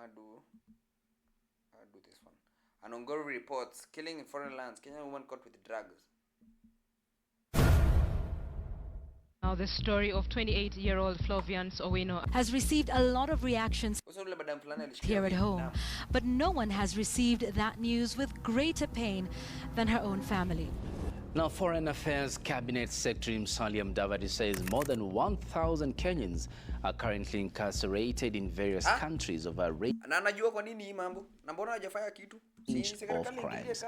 I'll do this one. And ONGORI reports killing in foreign lands. Kenyan woman caught with drugs. Now, the story of 28-year-old Flavian Owino has received a lot of reactions here at home, but no one has received that news with greater pain than her own family. Now, Foreign Affairs Cabinet Secretary Musalia Mudavadi says more than 1,000 Kenyans are currently incarcerated in various countries over range of crimes.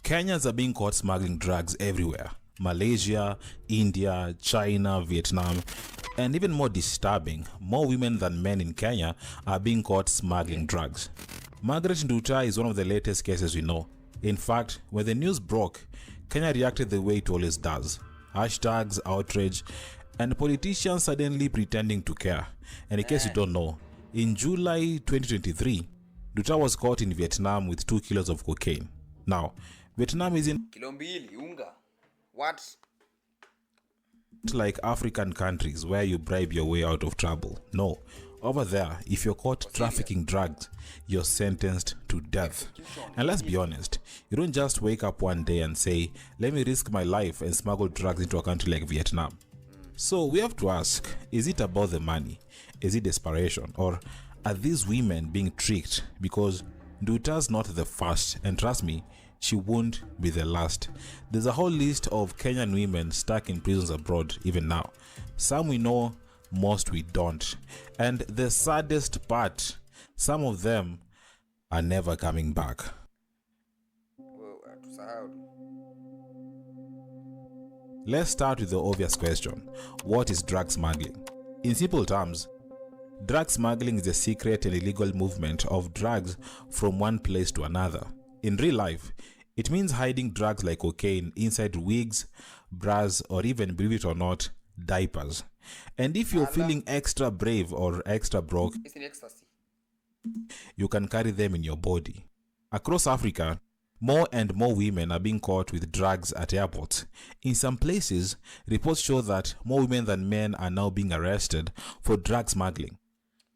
Kenyans are being caught smuggling drugs everywhere. Malaysia, India, China, Vietnam, and even more disturbing, more women than men in Kenya are being caught smuggling drugs. Margaret Nduta is one of the latest cases we know. In fact, when the news broke, Kenya reacted the way it always does. Hashtags, outrage, and politicians suddenly pretending to care. And in case you don't know, in July 2023, Nduta was caught in Vietnam with 2 kilos of cocaine. Now, Vietnam isn't like African countries where you bribe your way out of trouble. No, over there, if you're caught trafficking drugs, you're sentenced to death. And let's be honest, you don't just wake up one day and say, let me risk my life and smuggle drugs into a country like Vietnam. So we have to ask, is it about the money? Is it desperation? Or are these women being tricked? Because Nduta's not the first, and trust me, she won't be the last. There's a whole list of Kenyan women stuck in prisons abroad even now. Some we know, most we don't. And the saddest part, some of them are never coming back. Let's start with the obvious question. What is drug smuggling? In simple terms, drug smuggling is the secret and illegal movement of drugs from one place to another. In real life, it means hiding drugs like cocaine inside wigs, bras, or even, believe it or not, diapers. And if you're feeling extra brave or extra broke, you can carry them in your body. Across Africa, more and more women are being caught with drugs at airports. In some places, reports show that more women than men are now being arrested for drug smuggling.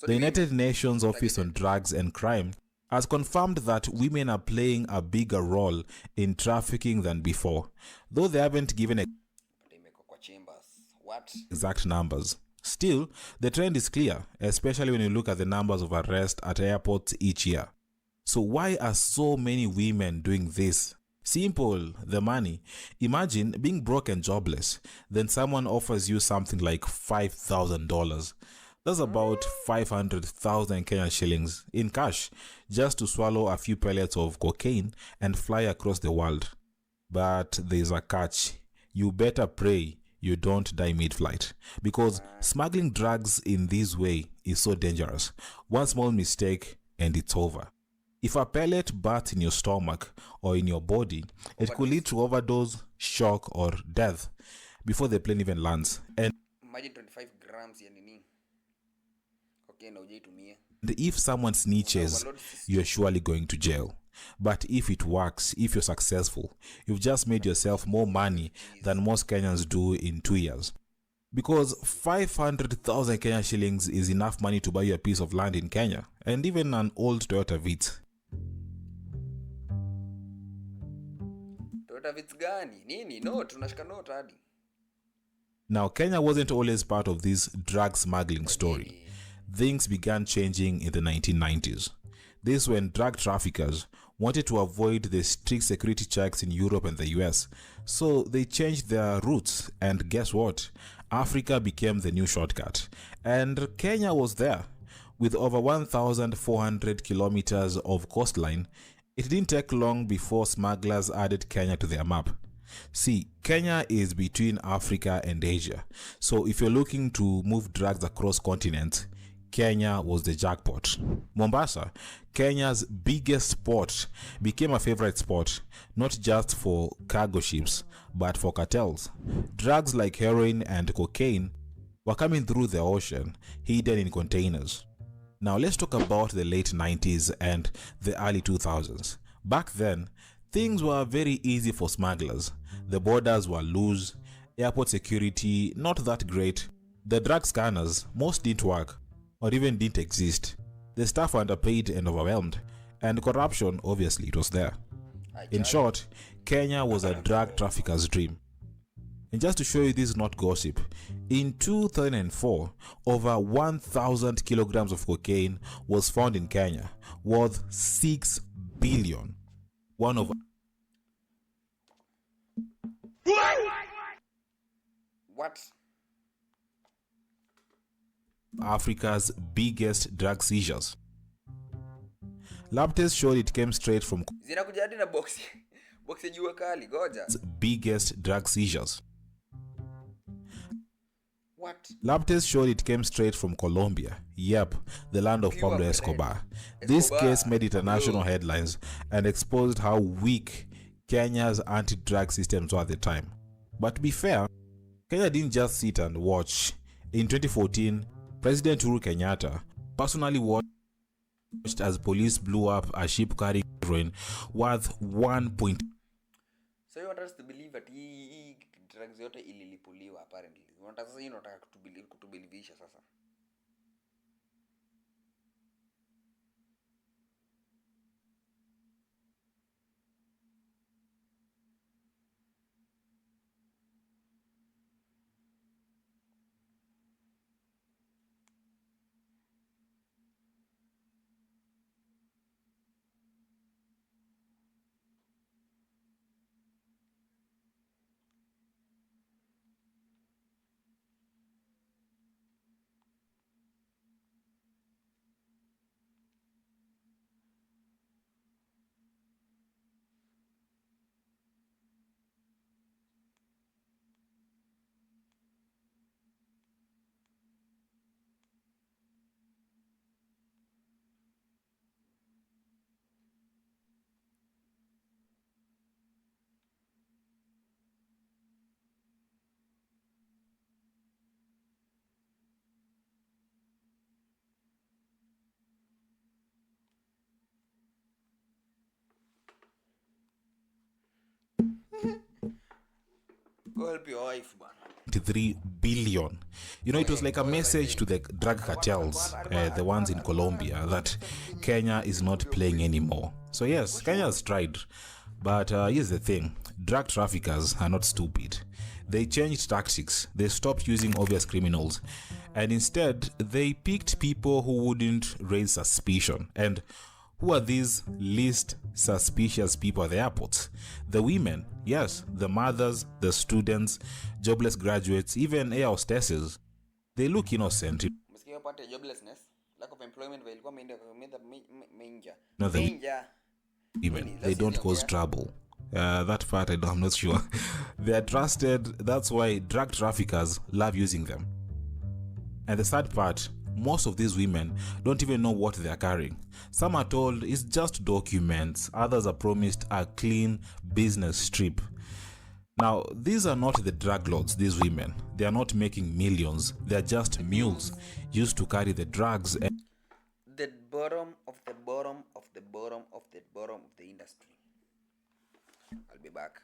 The United Nations Office on Drugs and Crime has confirmed that women are playing a bigger role in trafficking than before, though they haven't given exact numbers. Still, the trend is clear, especially when you look at the numbers of arrests at airports each year. So why are so many women doing this? Simple, the money. Imagine being broke and jobless, then someone offers you something like $5,000. That's about 500,000 Kenyan shillings in cash, just to swallow a few pellets of cocaine and fly across the world. But there's a catch. You better pray you don't die mid-flight, because smuggling drugs in this way is so dangerous. One small mistake and it's over. If a pellet bursts in your stomach or in your body, it could lead to overdose, shock, or death before the plane even lands. And imagine 25 grams ya nini. If someone snitches, you're surely going to jail. But if it works, if you're successful, you've just made yourself more money than most Kenyans do in 2 years. Because 500,000 Kenyan shillings is enough money to buy you a piece of land in Kenya, and even an old Toyota Vitz. Toyota Vitz gani? Nini? No, tunashika note hadi. Now, Kenya wasn't always part of this drug smuggling story. Things began changing in the 1990s. This is when drug traffickers wanted to avoid the strict security checks in Europe and the US. So they changed their routes, and guess what? Africa became the new shortcut. And Kenya was there. With over 1,400 kilometers of coastline, it didn't take long before smugglers added Kenya to their map. See, Kenya is between Africa and Asia. So if you're looking to move drugs across continents, Kenya was the jackpot. Mombasa, Kenya's biggest port, became a favorite spot, not just for cargo ships, but for cartels. Drugs like heroin and cocaine were coming through the ocean, hidden in containers. Now let's talk about the late 90s and the early 2000s. Back then, Things were very easy for smugglers. The borders were loose, airport security not that great. The drug scanners, most didn't work or even didn't exist. The staff were underpaid and overwhelmed, and corruption, obviously, it was there. In short, Kenya was a drug trafficker's dream. And just to show you this is not gossip, in 2004, over 1,000 kilograms of cocaine was found in Kenya, worth 6 billion. One of What? Africa's biggest drug seizures. Lab tests showed it came straight from Zinakuja hadi na box. Box ya jua kali, goja. biggest drug seizures. What? Lab tests showed it came straight from Colombia. Yep, the land of Pure Pablo bread. Escobar. This case made international headlines and exposed how weak Kenya's anti-drug systems were at the time. But to be fair, Kenya didn't just sit and watch. In 2014, President Uhuru Kenyatta personally watched as police blew up a ship carrying heroin worth 1. So you want us to believe that hii drugs yote ililipuliwa apparently. Unataka sasa unataka kutubelivisha sasa. Go help your wife, man. 3 billion. You know, it was like a message to the drug cartels, the ones in Colombia, that Kenya is not playing anymore. So yes, Kenya has tried. But here's the thing. Drug traffickers are not stupid. They changed tactics. They stopped using obvious criminals. And instead, they picked people who wouldn't raise suspicion. And who are these least suspicious people at the airports? The women, yes, the mothers, the students, jobless graduates, even air hostesses. They look innocent. Msikia part ya joblessness, lack of employment vile ilikuwa mainja. No, the women, they don't cause trouble. That part I'm not sure. They are trusted. That's why drug traffickers love using them. And the sad part, most of these women don't even know what they are carrying. Some are told it's just documents. Others are promised a clean business trip. Now, these are not the drug lords, these women. They are not making millions. They are just mules used to carry the drugs. And The bottom of the bottom of the bottom of the bottom of the industry. I'll be back.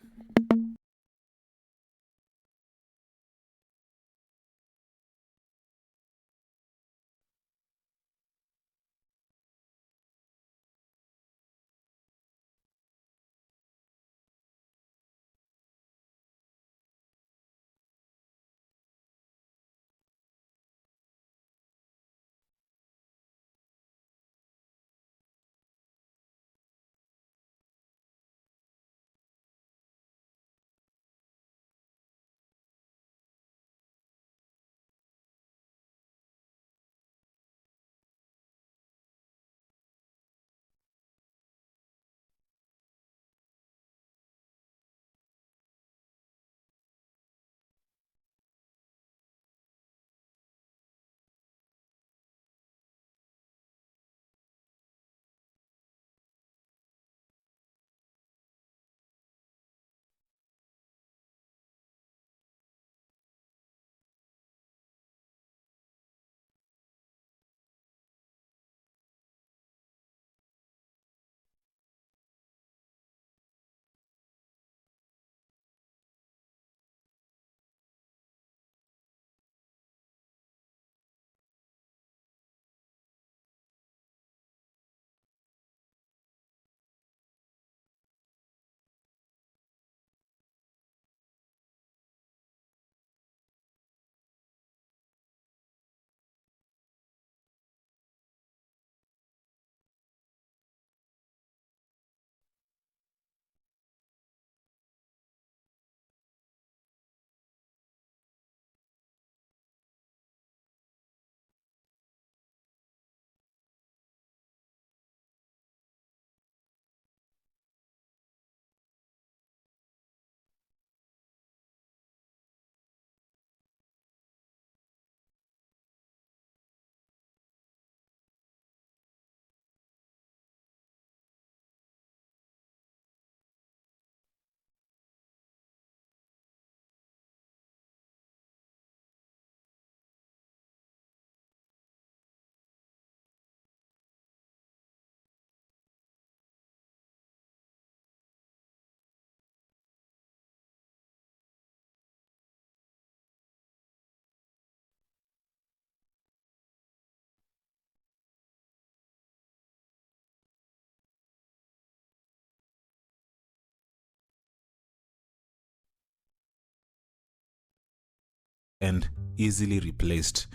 and easily replaced.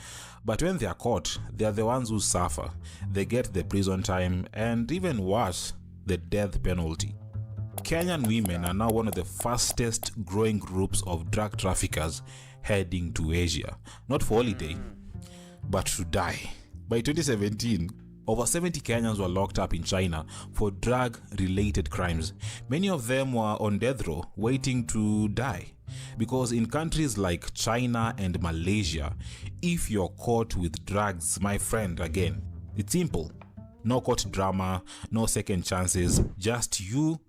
But when they are caught, they are the ones who suffer. They get the prison time and even worse, the death penalty. Kenyan women are now one of the fastest growing groups of drug traffickers heading to Asia, not for holiday, but to die. By 2017, over 70 Kenyans were locked up in China for drug-related crimes. Many of them were on death row, waiting to die. Because in countries like China and Malaysia, if you're caught with drugs, my friend, again, it's simple. No court drama, no second chances, just you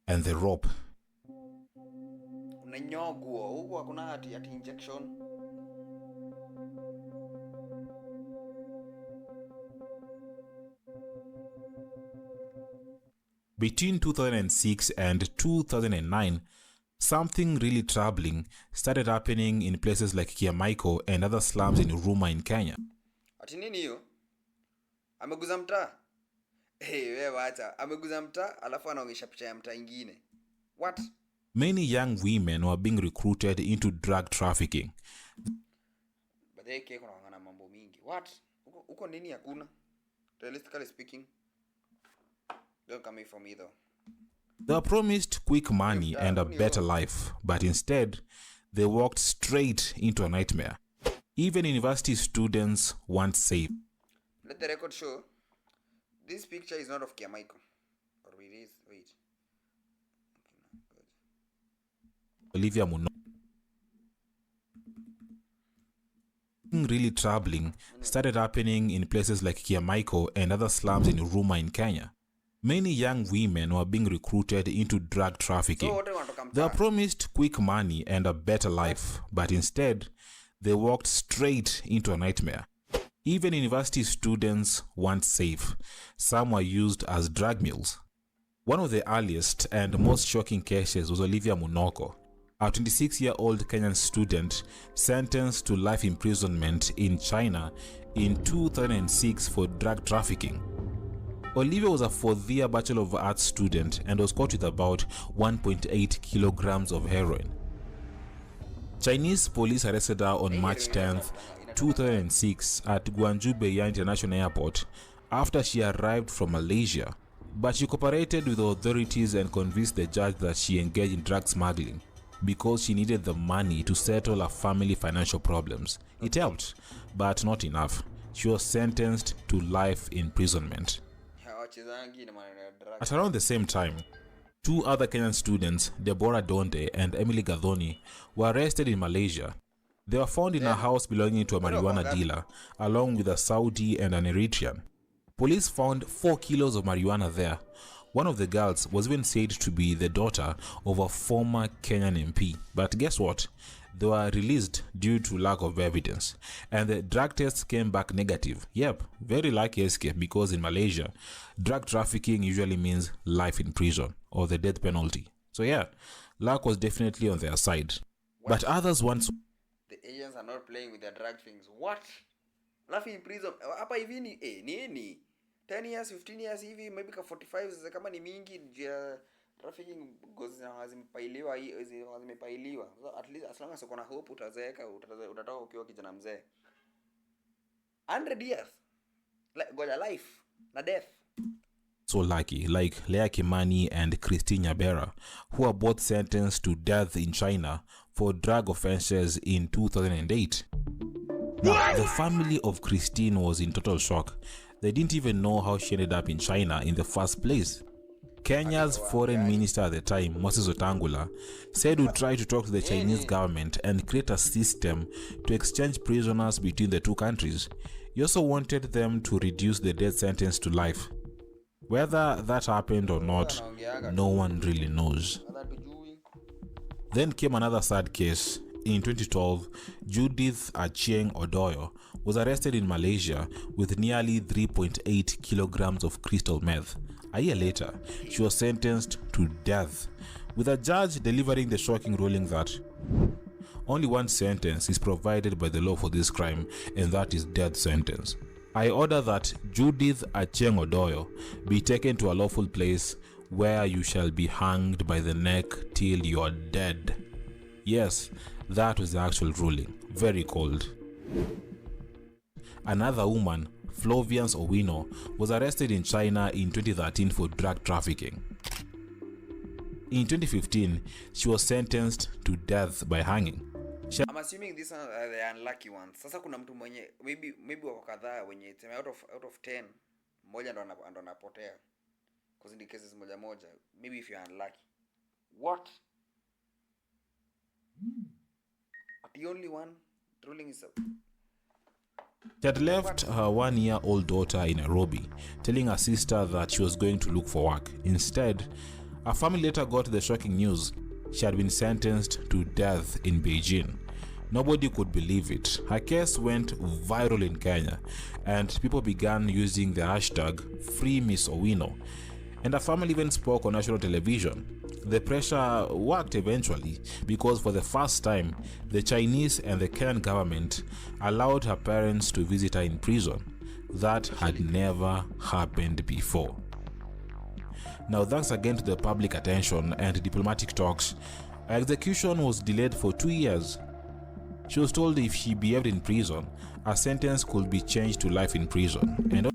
and the rope. Between 2006 and 2009, something really troubling started happening in places like Kiamaiko and other slums in Ruma in Kenya. Ati nini hiyo? Ameguza mtaa? Wewe wacha, ameguza mtaa alafu anaonyesha picha ya mtaa ingine. What? Many young women were being recruited into drug trafficking. But they kuna mambo mingi. What? Uko nini hakuna? Realistically speaking, don't come from me though. They were promised quick money and a better life, but instead, they walked straight into a nightmare. Even university students weren't safe. Let the record show, this picture is not of Kiamaiko. Or it is, wait. Okay, good. Olivia Muno. Really troubling started happening in places like Kiamaiko and other slums in Ruma in Kenya. Many young women were being recruited into drug trafficking. They were promised quick money and a better life, but instead, they walked straight into a nightmare. Even university students weren't safe. Some were used as drug mules. One of the earliest and most shocking cases was Olivia Munoko, a 26-year-old Kenyan student sentenced to life imprisonment in China in 2006 for drug trafficking. Olivia was a fourth-year Bachelor of Arts student and was caught with about 1.8 kilograms of heroin. Chinese police arrested her on March 10, 2006 at Guangzhou Beiyang International Airport after she arrived from Malaysia, but she cooperated with the authorities and convinced the judge that she engaged in drug smuggling because she needed the money to settle her family financial problems. It helped, but not enough. She was sentenced to life imprisonment. At around the same time, two other Kenyan students, Deborah Donde and Emily Gathoni, were arrested in Malaysia. They were found in a house belonging to a marijuana dealer, along with a Saudi and an Eritrean. Police found 4 kilos of marijuana there. One of the girls was even said to be the daughter of a former Kenyan MP. But guess what? They were released due to lack of evidence, and the drug tests came back negative. Yep, very lucky escape, because in Malaysia, drug trafficking usually means life in prison or the death penalty. So yeah, luck was definitely on their side. What? But others once... The Asians are not playing with their drug things. What? Life in prison? Hapa hivi ni nini? 10 years, 15 years hivi, maybe 45 kama ni mingi trafficking goes zimepailiwa. So at least as long as uko na hope utazeeka, utatoka ukiwa kijana mzee. 100 years. Like goja life na death. So lucky, like Lea Kimani and Christine Nyabera, who are both sentenced to death in China for drug offenses in 2008. Now, the family of Christine was in total shock. They didn't even know how she ended up in China in the first place. Kenya's foreign minister at the time, Moses Wetangula, said would try to talk to the Chinese government and create a system to exchange prisoners between the two countries. He also wanted them to reduce the death sentence to life. Whether that happened or not, no one really knows. Then came another sad case. In 2012, Judith Achieng Odoyo was arrested in Malaysia with nearly 3.8 kilograms of crystal meth. A year later, she was sentenced to death, with a judge delivering the shocking ruling that only one sentence is provided by the law for this crime, and that is death sentence. I order that Judith Achieng Odoyo be taken to a lawful place where you shall be hanged by the neck till you are dead. Yes, that was the actual ruling. Very cold. Another woman, Flavians Owino, was arrested in China in 2013 for drug trafficking. In 2015, she was sentenced to death by hanging. I'm assuming these are the unlucky ones. Sasa kuna mtu mwenye maybe wako kadhaa wenye out of 10 mmoja ndo anapotea. Cause in the cases moja. Maybe if you're unlucky. What? The only one ruling is She had left her 1-year-old daughter in Nairobi, telling her sister that she was going to look for work. Instead, her family later got the shocking news she had been sentenced to death in Beijing. Nobody could believe it. Her case went viral in Kenya, and people began using the hashtag #FreeMissOwino, and her family even spoke on national television. The pressure worked eventually because for the first time, the Chinese and the Kenyan government allowed her parents to visit her in prison. That had never happened before. Now, thanks again to the public attention and diplomatic talks, her execution was delayed for 2 years. She was told if she behaved in prison, her sentence could be changed to life in prison. And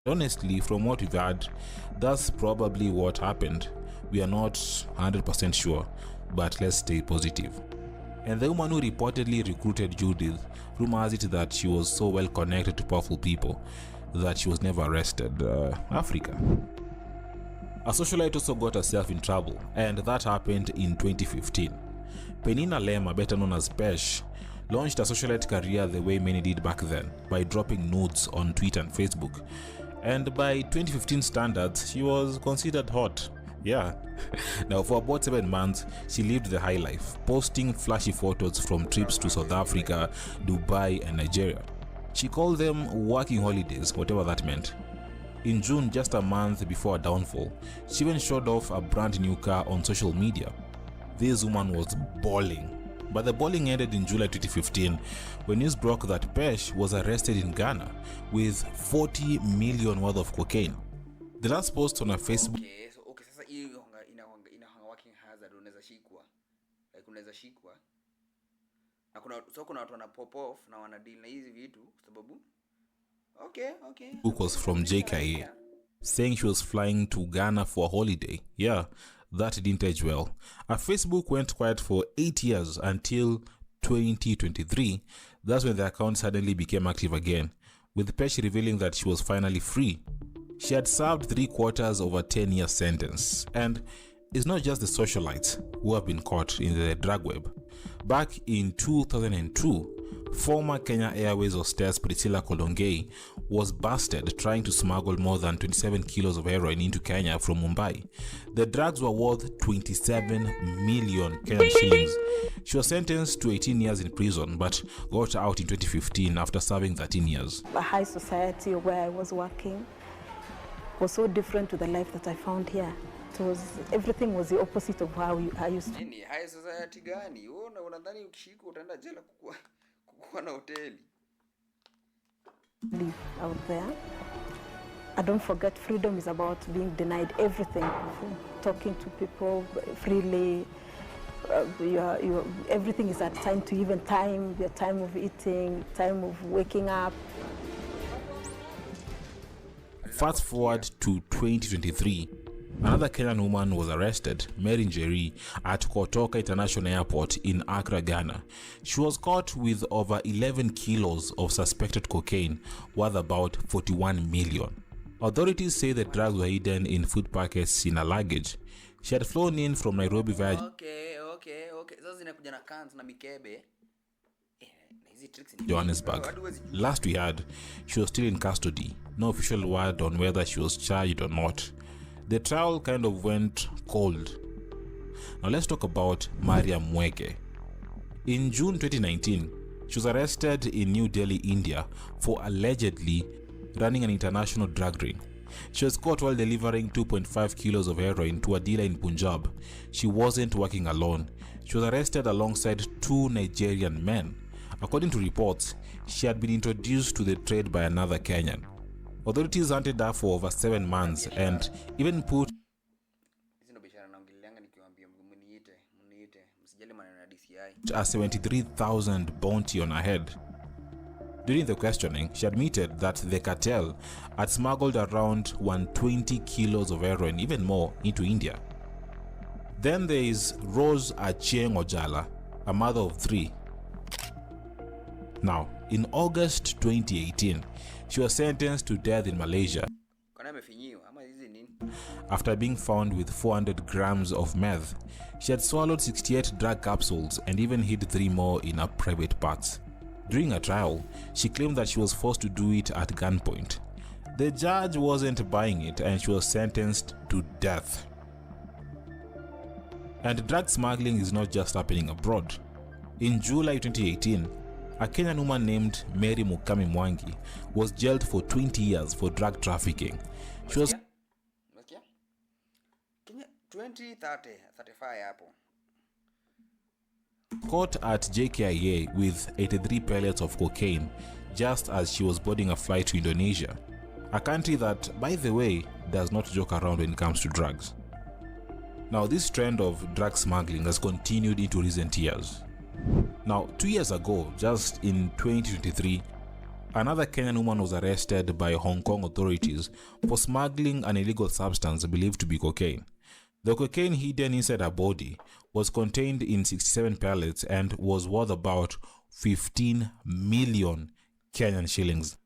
Honestly, from what we've heard, that's probably what happened. We are not 100% sure, but let's stay positive. And the woman who reportedly recruited Judith, rumor has it that she was so well connected to powerful people that she was never arrested. Africa. A socialite also got herself in trouble, and that happened in 2015. Penina Lema, better known as Pesh, launched a socialite career the way many did back then, by dropping nudes on Twitter and Facebook. And by 2015 standards, she was considered hot. Yeah. Now, for about 7 months, she lived the high life, posting flashy photos from trips to South Africa, Dubai, and Nigeria. She called them working holidays, whatever that meant. In June, just a month before her downfall, she even showed off a brand new car on social media. This woman was balling. But the balling ended in July 2015 when news broke that Pesh was arrested in Ghana with 40 million worth of cocaine. The last post on her Facebook. Okay, sasa hii ina working hazard, unaweza shikwa. Like unaweza shikwa. Na kuna watu wana pop off na wana deal na hizi vitu sababu okay. Book was from JKA, saying she was flying to Ghana for a holiday. Yeah, that didn't age well. Her Facebook went quiet for 8 years until 2023. That's when the account suddenly became active again, with Pesh revealing that she was finally free. She had served 3/4 of a 10-year sentence, and it's not just the socialites who have been caught in the drug web. Back in 2002, former Kenya Airways hostess Priscilla Kolongei was busted trying to smuggle more than 27 kilos of heroin into Kenya from Mumbai. The drugs were worth 27 million Kenyan shillings. She was sentenced to 18 years in prison but got out in 2015 after serving 13 years. The high society where I was working was so different to the life that I found here. Everything was the opposite of how I used to. Nini high society gani? Unadhani ukishika utaenda jela kukuwa na hoteli? Live out there. I don't forget, freedom is about being denied everything, talking to people freely. Everything is assigned to even time, your time of eating, time of waking up. Fast forward to 2023. Another Kenyan woman was arrested, Mary Njeri, at Kotoka International Airport in Accra, Ghana. She was caught with over 11 kilos of suspected cocaine, worth about 41 million. Authorities say the drugs were hidden in food packets in her luggage. She had flown in from Nairobi via Johannesburg. Last we heard, she was still in custody. No official word on whether she was charged or not. The trial kind of went cold. Now let's talk about Maria Mweke. In June 2019, she was arrested in New Delhi, India for allegedly running an international drug ring. She was caught while delivering 2.5 kilos of heroin to a dealer in Punjab. She wasn't working alone. She was arrested alongside 2 Nigerian men. According to reports, she had been introduced to the trade by another Kenyan. Authorities hunted her for over 7 months and even put a 73,000 bounty on her head. During the questioning, she admitted that the cartel had smuggled around 120 kilos of heroin, even more, into India. Then there is Rose Achieng Ojala, a mother of 3. Now, in August 2018, she was sentenced to death in Malaysia after being found with 400 grams of meth. She had swallowed 68 drug capsules and even hid 3 more in her private parts. During her trial, she claimed that she was forced to do it at gunpoint. The judge wasn't buying it and she was sentenced to death. And drug smuggling is not just happening abroad. In July 2018, a Kenyan woman named Mary Mukami Mwangi was jailed for 20 years for drug trafficking. She was 20, 30, 35 hapo. Caught at JKIA with 83 pellets of cocaine just as she was boarding a flight to Indonesia, a country that, by the way, does not joke around when it comes to drugs. Now, this trend of drug smuggling has continued into recent years. Now, 2 years ago, just in 2023, another Kenyan woman was arrested by Hong Kong authorities for smuggling an illegal substance believed to be cocaine. The cocaine hidden inside her body was contained in 67 pellets and was worth about 15 million Kenyan shillings.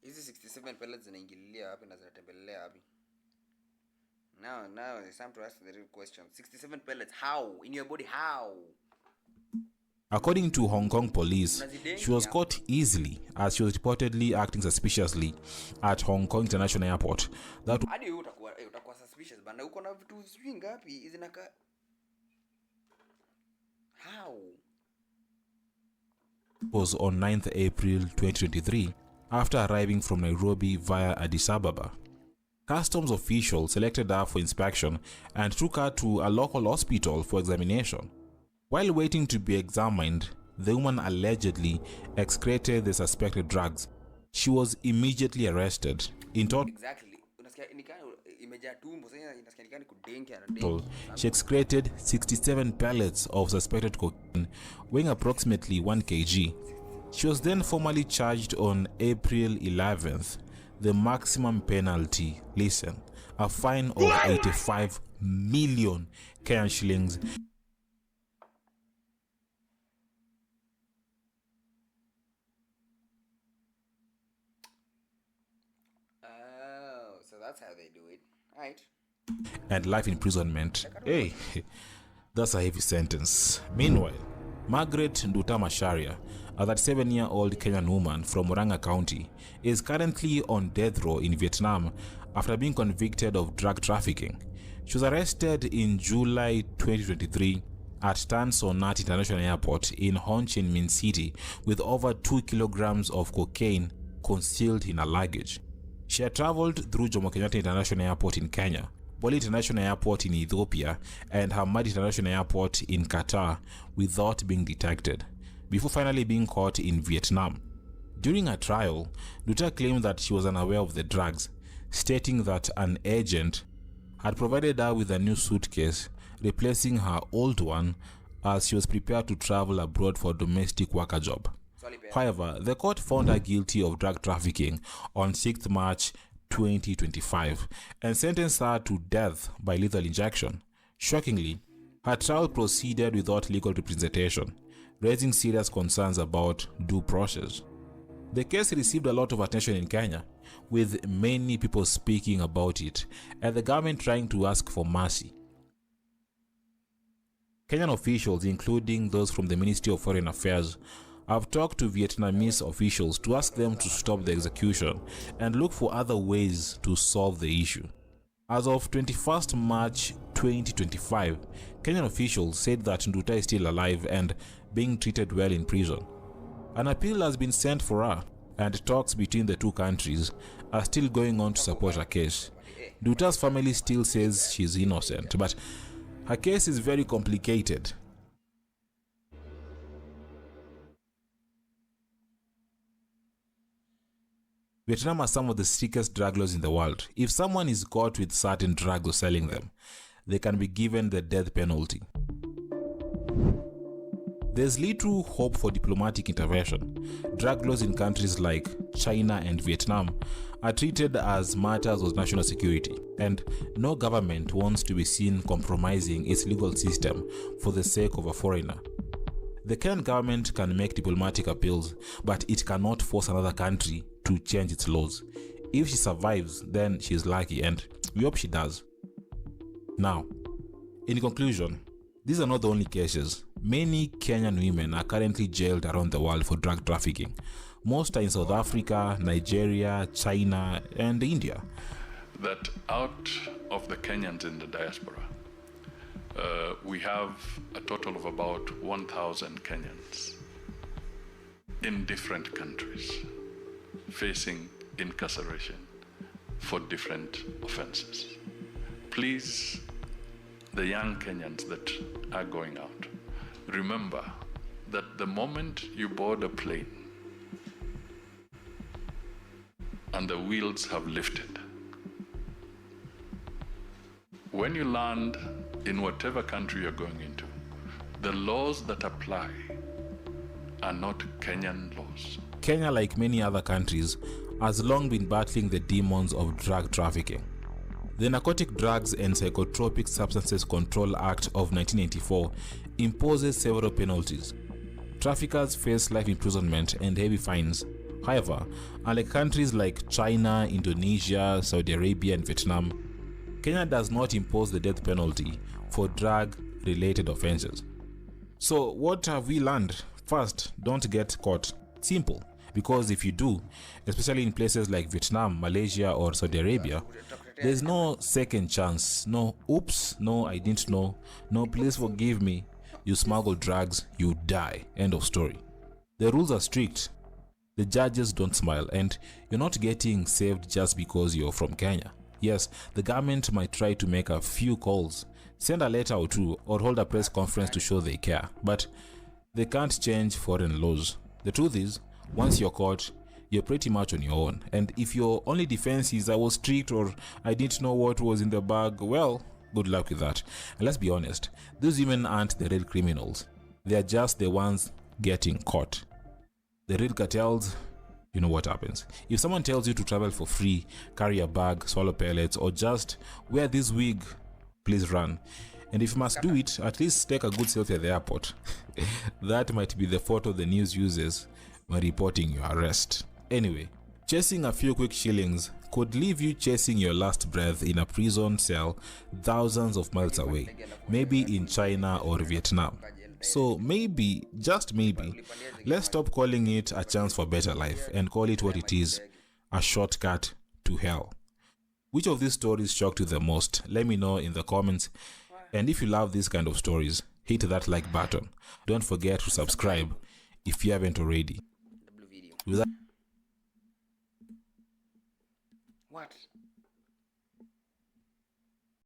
Hizi 67 pellets zinaingililia wapi na zinatembelea wapi? Now it's time to ask the real question. 67 pellets, how? In your body, how? According to Hong Kong police, she was caught easily as she was reportedly acting suspiciously at Hong Kong International Airport. That hadi utakuwa suspicious bana, uko na vitu sijui ngapi zinaka how? Was on 9th April 2023 after arriving from Nairobi via Addis Ababa. Customs officials selected her for inspection and took her to a local hospital for examination. While waiting to be examined, the woman allegedly excreted the suspected drugs. She was immediately arrested. In total, she excreted 67 pellets of suspected cocaine, weighing approximately 1 kg. She was then formally charged on April 11th. The maximum penalty, listen, a fine of 85 million Kenyan shillings. So that's how they do it, right? And life imprisonment. Hey, that's a heavy sentence. Meanwhile, Margaret Nduta Macharia, a 37-year-old Kenyan woman from Oranga County, is currently on death row in Vietnam after being convicted of drug trafficking. She was arrested in July 2023 at Tan Son Nhat International Airport in Ho Chi Minh City with over 2 kilograms of cocaine concealed in her luggage. She had traveled through Jomo Kenyatta International Airport in Kenya, Bole International Airport in Ethiopia, and Hamad International Airport in Qatar without being detected, before finally being caught in Vietnam. During her trial, Nduta claimed that she was unaware of the drugs, stating that an agent had provided her with a new suitcase, replacing her old one as she was prepared to travel abroad for a domestic worker job. However, the court found her guilty of drug trafficking on 6th March 2025 and sentenced her to death by lethal injection. Shockingly, her trial proceeded without legal representation, raising serious concerns about due process. The case received a lot of attention in Kenya, with many people speaking about it and the government trying to ask for mercy. Kenyan officials, including those from the Ministry of Foreign Affairs, have talked to Vietnamese officials to ask them to stop the execution and look for other ways to solve the issue. As of 21st March 2025, Kenyan officials said that Nduta is still alive and being treated well in prison. An appeal has been sent for her, and talks between the two countries are still going on to support her case. Nduta's family still says she's innocent, but her case is very complicated. Vietnam has some of the strictest drug laws in the world. If someone is caught with certain drugs or selling them, they can be given the death penalty. There's little hope for diplomatic intervention. Drug laws in countries like China and Vietnam are treated as matters of national security, and no government wants to be seen compromising its legal system for the sake of a foreigner. The Kenyan government can make diplomatic appeals, but it cannot force another country to change its laws. If she survives, then she's lucky, and we hope she does. Now, in conclusion, these are not the only cases. Many Kenyan women are currently jailed around the world for drug trafficking. Most are in South Africa, Nigeria, China, and India. That out of the Kenyans in the diaspora, we have a total of about 1,000 Kenyans in different countries facing incarceration for different offenses. Please, the young Kenyans that are going out, remember that the moment you board a plane and the wheels have lifted, when you land in whatever country you're going into, the laws that apply are not Kenyan laws. Kenya, like many other countries, has long been battling the demons of drug trafficking. The Narcotic Drugs and Psychotropic Substances Control Act of 1984 imposes several penalties. Traffickers face life imprisonment and heavy fines. However, unlike countries like China, Indonesia, Saudi Arabia, and Vietnam, Kenya does not impose the death penalty for drug-related offenses. So what have we learned? First, don't get caught. Simple. Because if you do, especially in places like Vietnam, Malaysia, or Saudi Arabia, there's no second chance. No oops, no I didn't know, no please forgive me. You smuggle drugs, you die. End of story. The rules are strict. The judges don't smile, and you're not getting saved just because you're from Kenya. Yes, the government might try to make a few calls, send a letter or two, or hold a press conference to show they care, but they can't change foreign laws. The truth is, once you're caught, you're pretty much on your own. And if your only defense is I was strict or I didn't know what was in the bag, well, good luck with that. And let's be honest, these women aren't the real criminals. They're just the ones getting caught. The real cartels, you know what happens. If someone tells you to travel for free, carry a bag, swallow pellets, or just wear this wig, please run. And if you must do it, at least take a good selfie at the airport. That might be the photo the news uses when reporting your arrest. Anyway, chasing a few quick shillings could leave you chasing your last breath in a prison cell thousands of miles away, maybe in China or Vietnam. So maybe, just maybe, let's stop calling it a chance for better life and call it what it is, a shortcut to hell. Which of these stories shocked you the most? Let me know in the comments. And if you love these kind of stories, hit that like button. Don't forget to subscribe if you haven't already. What?